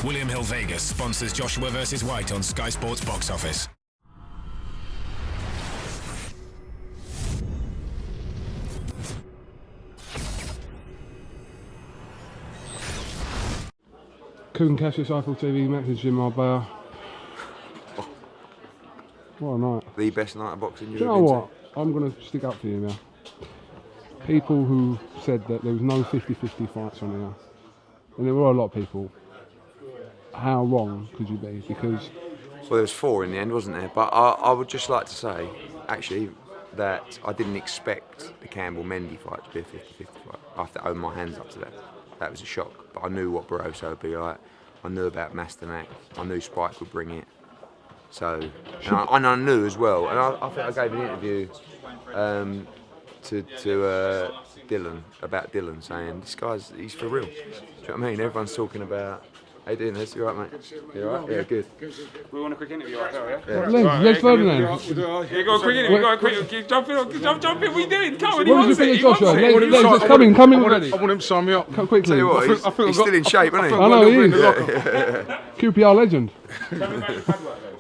William Hill Vegas sponsors Joshua vs Whyte on Sky Sports Box Office. KUGAN, CASSIUS, Eiffel TV, Max's Jim Marbella. What a night. The best night of boxing you've Do you ever know been what? I'm going to stick up for you now. People who said that there was no 50-50 fights on here, and there were a lot of people, how wrong could you be? Because... Well, there was 4 in the end, wasn't there? But I would just like to say, actually, that I didn't expect the Campbell-Mendy fight to be a 50-50 fight. I have to own my hands up to that. That was a shock. But I knew what Barroso would be like. I knew about Masternak. I knew Spike would bring it. So, and I knew as well, and I think I gave an interview to Dylan, about Dylan, saying, this guy's, he's for real. Do you know what I mean? Everyone's talking about, how you doing, Les? You alright, mate? You alright? Yeah, good. We want a quick interview right now, yeah? Let's Ferdinand. Yeah, go a quick interview, go a quick, jump in, what are you doing? Come on, he What wants did you it, think he of Joshua? wants it. Let's come in already. I want him to sign me up. Come quickly. Tell you what, he's still in shape, isn't he? I know he is. QPR legend.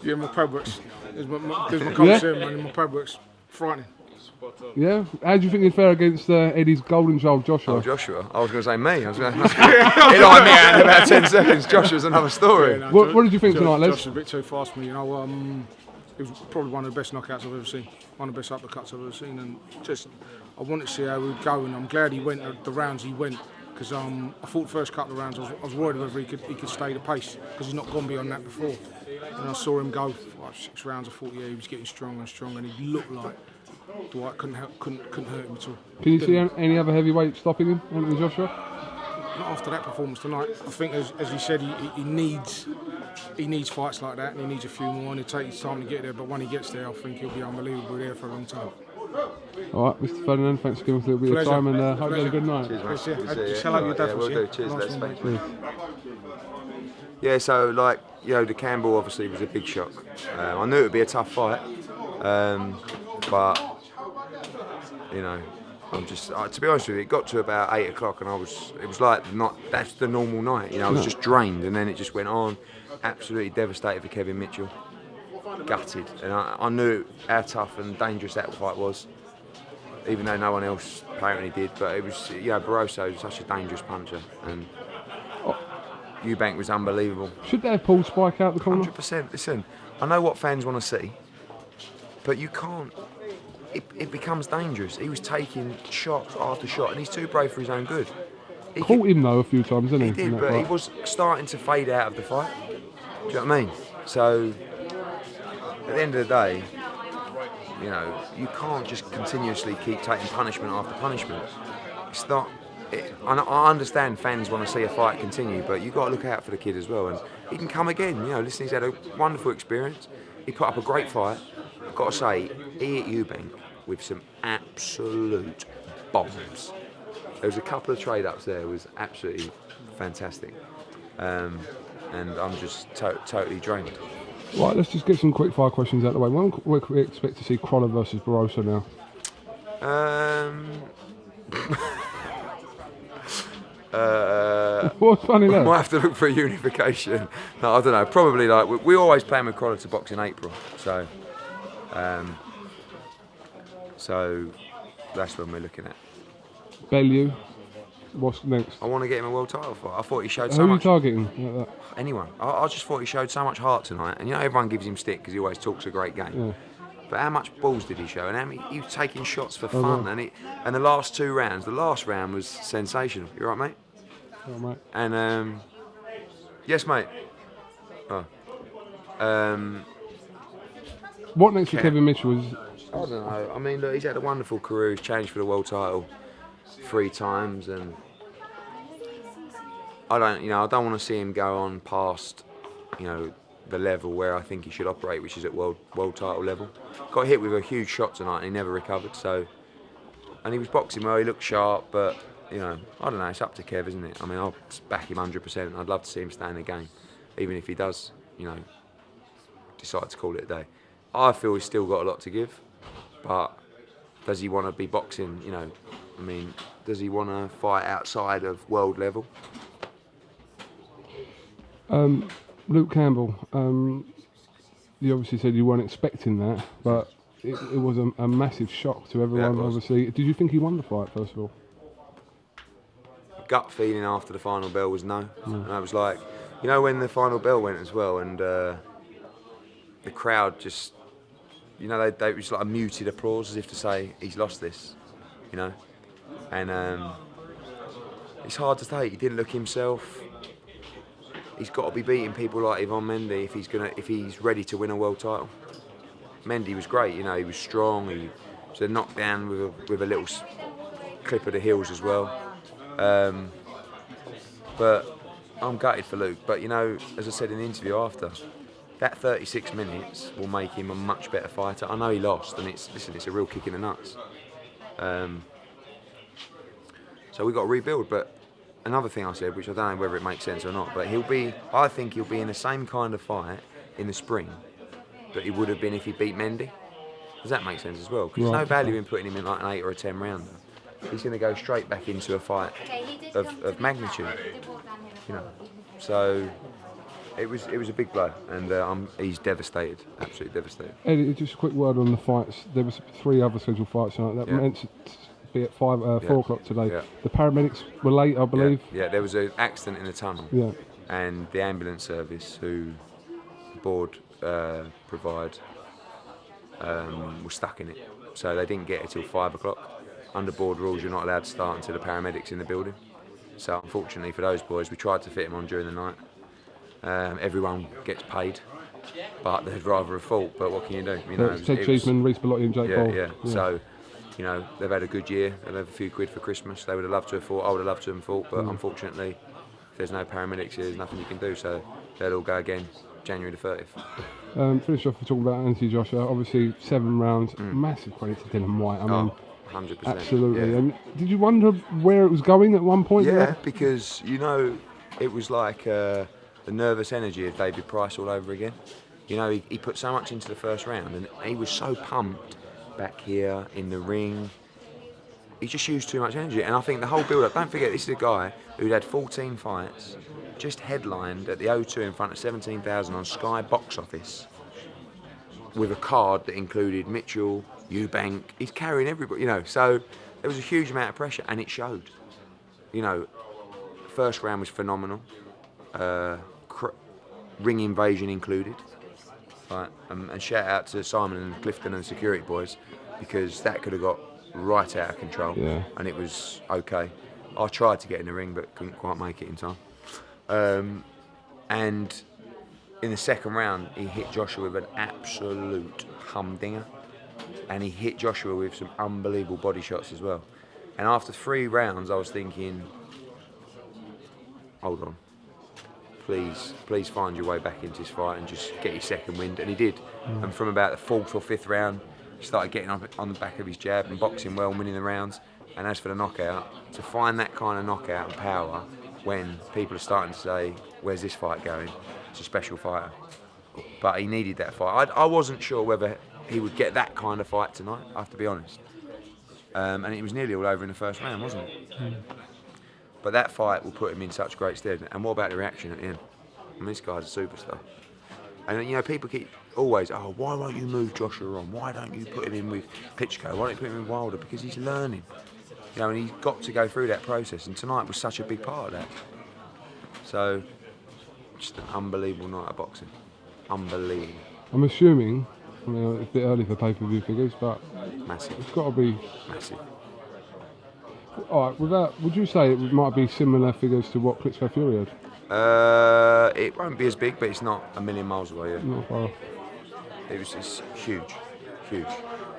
Yeah, my pad works. There's my coach here, man. My pad works. Frightening. Yeah? How do you think he'd fare against Eddie's golden child, Joshua? Oh, Joshua. I was going to say me. I was going to he lined me out in about 10 seconds. Joshua's another story. Yeah, no, What did you think tonight, Les? Josh was a bit too fast for me, you know. It was probably one of the best knockouts I've ever seen. One of the best uppercuts I've ever seen. And just, I wanted to see how he would go, and I'm glad he went the rounds he went. Because I thought the first couple of rounds, I was worried whether he could stay the pace, because he's not gone beyond that before. And I saw him go 5-6 rounds. I thought, yeah, he was getting stronger and stronger, and he looked like Dwight couldn't hurt him at all. Can you see any other heavyweight stopping him, Anthony Joshua? Not after that performance tonight. I think, as he said, he needs fights like that, and he needs a few more, and it'll take his time to get there. But when he gets there, I think he'll be unbelievable there for a long time. All right, Mr. Ferdinand, thanks for giving us a little bit of time, and hope you had a good night. Cheers, mate. Just tell out your dad for us, yeah? Cheers, Les. Thanks. Cheers. Yeah, so, like, you know, the Campbell obviously was a big shock. I knew it would be a tough fight, but, you know, I'm just, to be honest with you, it got to about 8 o'clock and it was like, that's the normal night, you know, I was just drained, and then it just went on. Absolutely devastated for Kevin Mitchell. Gutted, and I knew how tough and dangerous that fight was, even though no one else apparently did. But it was, you know, Barroso was such a dangerous puncher, and Eubank was unbelievable. Should they have pulled Spike out the corner? 100%. Listen, I know what fans want to see, but you can't. It becomes dangerous. He was taking shots after shot, and he's too brave for his own good. Caught him though a few times, didn't he? He did, but he was starting to fade out of the fight. Do you know what I mean? So, at the end of the day, you know, you can't just continuously keep taking punishment after punishment. It's not. I understand fans want to see a fight continue, but you've got to look out for the kid as well. And he can come again. You know, listen, he's had a wonderful experience. He put up a great fight. I've got to say, he hit Eubank with some absolute bombs. There was a couple of trade-ups there. It was absolutely fantastic. And I'm just totally drained. Right, let's just get some quick fire questions out of the way. When can we expect to see Crawler versus Barroso now? What's funny there? We might have to look for a unification. No, I don't know. Probably like we always plan with Crawler to box in April, so that's when we're looking at. Bellew, what's next? I want to get him a world title fight. I thought he showed Who so are you much. targeting like that? Anyone. I just thought he showed so much heart tonight, and you know everyone gives him stick because he always talks a great game. Yeah. But how much balls did he show? And how many, he was taking shots for fun, and the last 2 rounds. The last round was sensational. You all right, mate? Oh, mate. And yes, mate. Oh. What next for Kevin Mitchell is? I don't know. I mean, look, he's had a wonderful career. He's challenged for the world title 3 times, and I don't want to see him go on past, you know, the level where I think he should operate, which is at world title level. Got hit with a huge shot tonight, and he never recovered. So, and he was boxing well. He looked sharp, but you know, I don't know. It's up to Kev, isn't it? I mean, I'll back him 100%. I'd love to see him stay in the game, even if he does, you know, decide to call it a day. I feel he's still got a lot to give, but does he want to be boxing? You know, I mean, does he want to fight outside of world level? Luke Campbell, you obviously said you weren't expecting that, but it was a massive shock to everyone, obviously. Did you think he won the fight, first of all? Gut feeling after the final bell was no. And I was like, you know, when the final bell went as well, and the crowd just, you know, they it was like a muted applause as if to say, he's lost this, you know. And it's hard to take. He didn't look himself. He's got to be beating people like Yvonne Mendy if he's ready to win a world title. Mendy was great, you know. He was strong. He was a knockdown with a little clip of the heels as well. But I'm gutted for Luke. But you know, as I said in the interview after, that 36 minutes will make him a much better fighter. I know he lost, and it's a real kick in the nuts. So we've got to rebuild. But another thing I said, which I don't know whether it makes sense or not, but I think he'll be in the same kind of fight in the spring that he would have been if he beat Mendy. Does that make sense as well? Because there's no value in putting him in like an 8 or a 10 rounder. He's going to go straight back into a fight of magnitude, you know. So it was a big blow, and he's devastated, absolutely devastated. Eddie, just a quick word on the fights. There was 3 other scheduled fights tonight. That meant to be at 4 o'clock today. Yeah. The paramedics were late, I believe. Yeah, there was an accident in the tunnel. Yeah. And the ambulance service, who the board provide, was stuck in it, so they didn't get it till 5 o'clock. Under board rules, you're not allowed to start until the paramedics in the building. So unfortunately for those boys, we tried to fit them on during the night. Everyone gets paid, but they'd rather have fought. But what can you do? You know, Ted Cheeseman, Reece Bellotti, and Jake Paul. Yeah. So, you know, they've had a good year. They'll have a few quid for Christmas. They would have loved to have fought. I would have loved to have fought, but unfortunately, if there's no paramedics here, there's nothing you can do. So they'll all go again January the 30th. Finish off with talking about Anthony Joshua. Obviously, 7 rounds. Massive credit to Dylan Whyte. I mean, 100%. Absolutely. Yeah. And did you wonder where it was going at one point? Yeah, because, you know, it was like the nervous energy of David Price all over again. You know, he put so much into the first round, and he was so pumped back here in the ring. He just used too much energy. And I think the whole build-up, don't forget, this is a guy who'd had 14 fights, just headlined at the O2 in front of 17,000 on Sky box office, with a card that included Mitchell, Eubank. He's carrying everybody, you know. So there was a huge amount of pressure, and it showed. You know, first round was phenomenal, ring invasion included. Right, and shout out to Simon and Clifton and the security boys, because that could have got right out of control, and it was okay. I tried to get in the ring, but couldn't quite make it in time. And in the second round, he hit Joshua with an absolute humdinger, and he hit Joshua with some unbelievable body shots as well. And after 3 rounds, I was thinking, hold on, please find your way back into this fight and just get your second wind. And he did. And from about the 4th or 5th round, he started getting up on the back of his jab and boxing well and winning the rounds. And as for the knockout, to find that kind of knockout and power when people are starting to say, where's this fight going? It's a special fighter. But he needed that fight. I wasn't sure whether he would get that kind of fight tonight, I have to be honest. And it was nearly all over in the first round, wasn't it? But that fight will put him in such great stead. And what about the reaction at the end? I mean, this guy's a superstar. And, you know, people keep always, why won't you move Joshua on? Why don't you put him in with Klitschko? Why don't you put him in Wilder? Because he's learning. You know, and he's got to go through that process. And tonight was such a big part of that. So, just an unbelievable night of boxing. Unbelievable. I'm assuming, I mean, it's a bit early for pay-per-view figures, but massive. It's got to be massive. All right, would you say it might be similar figures to what Klitschko Fury had? It won't be as big, but it's not a million miles away. Yeah. Not far off. It's huge.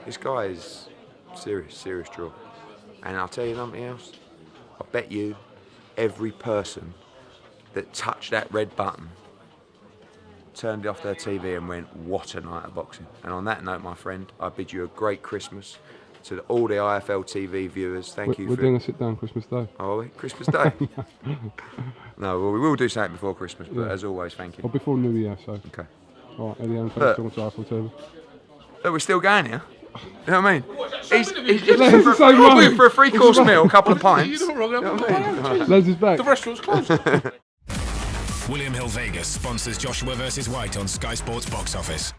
This guy is serious draw. And I'll tell you something else. I bet you every person that touched that red button turned off their TV and went, what a night of boxing. And on that note, my friend, I bid you a great Christmas. To all the IFL TV viewers, thank you. We're doing a sit-down Christmas Day. Oh, are we? Christmas Day? No, well, we will do something before Christmas, but as always, thank you. Or before New Year, so. Okay. All right, Eddie, thanks for talking to IFL TV. Look, we're still going here. You know what I mean? He's for a 3-course meal, a couple of pints. You know what I mean? Les is back. The restaurant's closed. William Hill Vegas sponsors Joshua vs Whyte on Sky Sports Box Office.